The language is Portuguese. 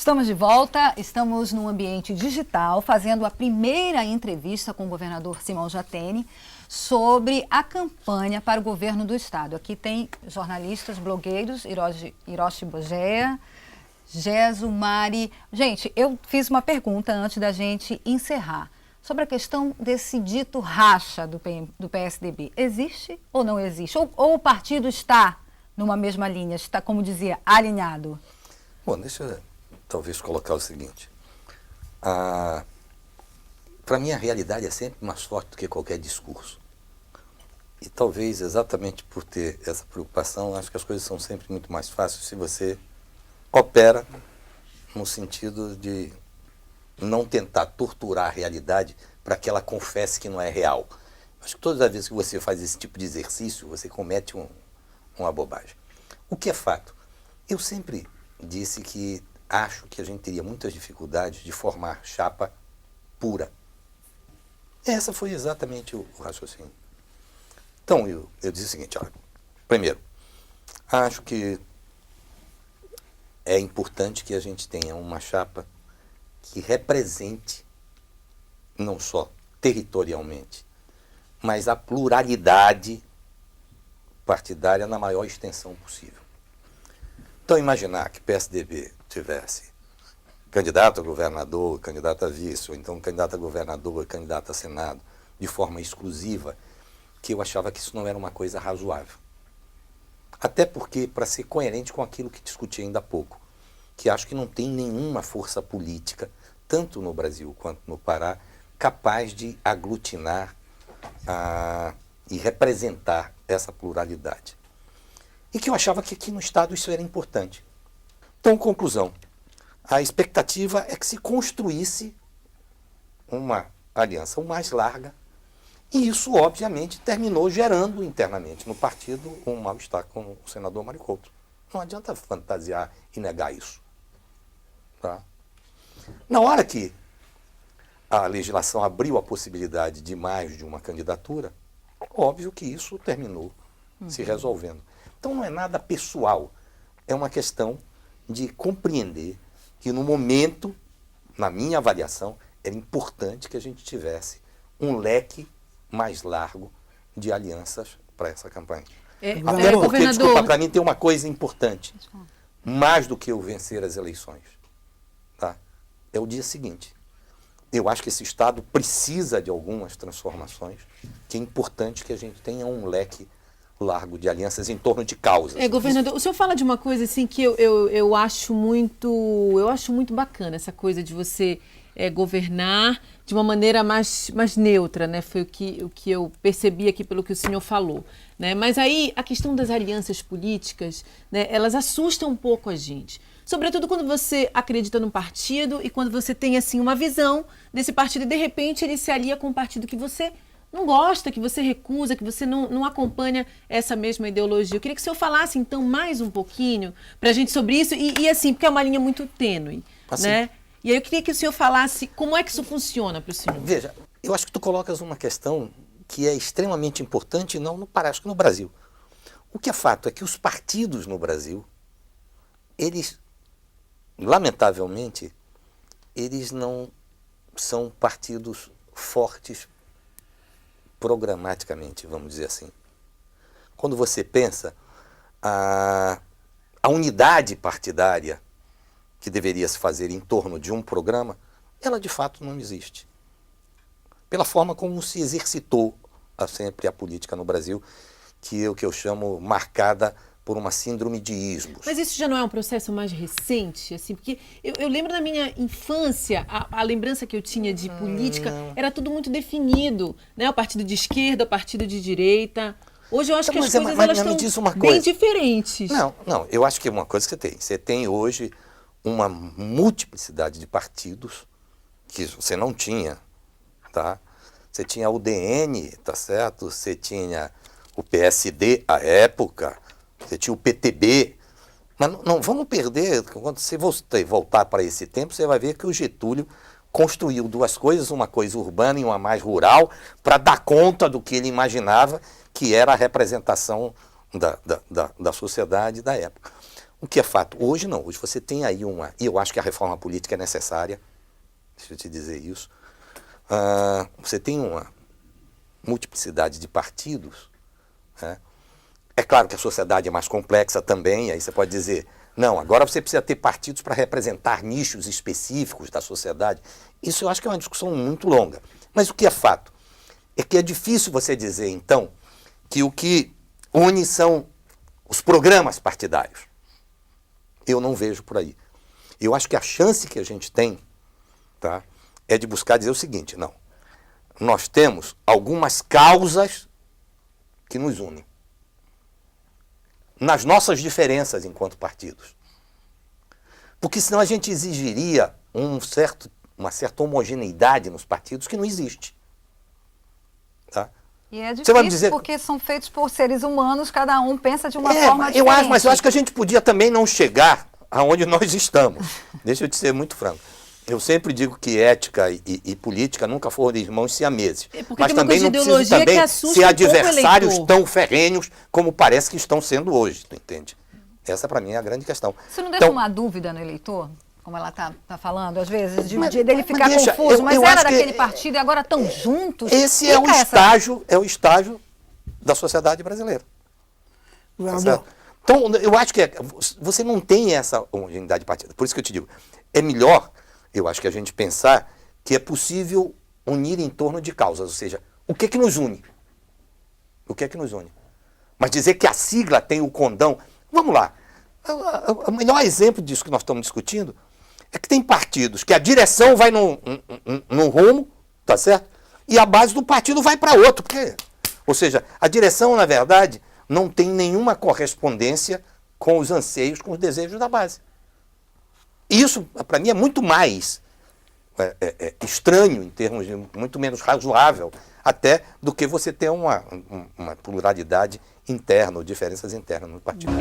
Estamos de volta, estamos num ambiente digital, fazendo a primeira entrevista com o governador Simão Jatene sobre a campanha para o governo do estado. Aqui tem jornalistas, blogueiros, Hiroshi Bogea, Gesso, Mari. Gente, eu fiz uma pergunta antes da gente encerrar, sobre a questão desse dito racha do PSDB. Existe ou não existe? Ou o partido está numa mesma linha, está, como dizia, alinhado? Bom, deixa eu talvez colocar o seguinte. Para mim, a realidade é sempre mais forte do que qualquer discurso. E talvez exatamente por ter essa preocupação, acho que as coisas são sempre muito mais fáceis se você opera no sentido de não tentar torturar a realidade para que ela confesse que não é real. Acho que todas as vezes que você faz esse tipo de exercício, você comete uma bobagem. O que é fato? Eu sempre disse que acho que a gente teria muitas dificuldades de formar chapa pura. Essa foi exatamente o raciocínio. Então, eu disse o seguinte, olha, primeiro, acho que é importante que a gente tenha uma chapa que represente, não só territorialmente, mas a pluralidade partidária na maior extensão possível. Então, imaginar que PSDB tivesse candidato a governador, candidato a vice, ou então candidato a governador, candidato a senado, de forma exclusiva, que eu achava que isso não era uma coisa razoável. Até porque, para ser coerente com aquilo que discuti ainda há pouco, que acho que não tem nenhuma força política, tanto no Brasil quanto no Pará, capaz de aglutinar e representar essa pluralidade. E que eu achava que aqui no Estado isso era importante. Então, conclusão, a expectativa é que se construísse uma aliança mais larga, e isso, obviamente, terminou gerando internamente no partido um mal-estar com o senador Mário Couto. Não adianta fantasiar e negar isso. Tá? Na hora que a legislação abriu a possibilidade de mais de uma candidatura, óbvio que isso terminou se resolvendo. Então não é nada pessoal, é uma questão de compreender que no momento, na minha avaliação, era importante que a gente tivesse um leque mais largo de alianças para essa campanha. Até porque, desculpa, para mim tem uma coisa importante, mais do que eu vencer as eleições, tá? É o dia seguinte. Eu acho que esse Estado precisa de algumas transformações, que é importante que a gente tenha um leque largo de alianças em torno de causas. Governador, o senhor fala de uma coisa assim que eu acho muito bacana, essa coisa de você governar de uma maneira mais neutra, né? Foi o que eu percebi aqui pelo que o senhor falou, né? Mas aí a questão das alianças políticas, né, elas assustam um pouco a gente. Sobretudo quando você acredita num partido e quando você tem assim uma visão desse partido e de repente ele se alia com um partido que você não gosta, que você recusa, que você não acompanha essa mesma ideologia. Eu queria que o senhor falasse, então, mais um pouquinho para a gente sobre isso, e assim, porque é uma linha muito tênue, né? E aí eu queria que o senhor falasse como é que isso funciona para o senhor. Veja, eu acho que tu colocas uma questão que é extremamente importante, não no Pará, acho que no Brasil. O que é fato é que os partidos no Brasil, eles, lamentavelmente, eles não são partidos fortes programaticamente, vamos dizer assim. Quando você pensa a unidade partidária que deveria se fazer em torno de um programa, ela de fato não existe. Pela forma como se exercitou sempre a política no Brasil, que eu chamo marcada por uma síndrome de ismos. Mas isso já não é um processo mais recente? Assim, porque eu lembro da minha infância, a lembrança que eu tinha de política, era tudo muito definido, né? O partido de esquerda, o partido de direita. Hoje eu acho que as coisas elas estão bem diferentes. Não, eu acho que é uma coisa que você tem. Você tem hoje uma multiplicidade de partidos que você não tinha, tá? Você tinha o DN, tá certo? Você tinha o PSD à época, você tinha o PTB, mas não vamos perder, quando você voltar para esse tempo, você vai ver que o Getúlio construiu duas coisas, uma coisa urbana e uma mais rural, para dar conta do que ele imaginava que era a representação da sociedade da época. O que é fato? Hoje não. Hoje você tem aí uma... E eu acho que a reforma política é necessária. Deixa eu te dizer isso. Você tem uma multiplicidade de partidos, né? É claro que a sociedade é mais complexa também, aí você pode dizer, não, agora você precisa ter partidos para representar nichos específicos da sociedade. Isso eu acho que é uma discussão muito longa. Mas o que é fato? É que é difícil você dizer, então, que o que une são os programas partidários. Eu não vejo por aí. Eu acho que a chance que a gente tem, tá, é de buscar dizer o seguinte, não, nós temos algumas causas que nos unem. Nas nossas diferenças enquanto partidos. Porque senão a gente exigiria uma certa homogeneidade nos partidos que não existe. Tá? E é Você vai me difícil dizer... porque são feitos por seres humanos, cada um pensa de uma forma eu diferente. mas eu acho que a gente podia também não chegar aonde nós estamos. Deixa eu te ser muito franco. Eu sempre digo que ética e política nunca foram irmãos siameses. Mas também não precisam também ser adversários tão ferrenhos como parece que estão sendo hoje, tu entende? Essa para mim é a grande questão. Você não deixa uma dúvida no eleitor? Como ela está falando, às vezes, dele ficar confuso, mas era daquele partido e agora estão juntos? Esse é o estágio da sociedade brasileira. Tá, então, eu acho que você não tem essa homogeneidade de partido. Por isso que eu te digo, é melhor, eu acho que a gente pensar que é possível unir em torno de causas, ou seja, o que é que nos une? O que é que nos une? Mas dizer que a sigla tem o condão... Vamos lá, o melhor exemplo disso que nós estamos discutindo é que tem partidos que a direção vai num rumo, tá certo? E a base do partido vai para outro. Ou seja, a direção, na verdade, não tem nenhuma correspondência com os anseios, com os desejos da base. E isso, para mim, é muito mais estranho, em termos de muito menos razoável, até do que você ter uma pluralidade interna, ou diferenças internas no partido.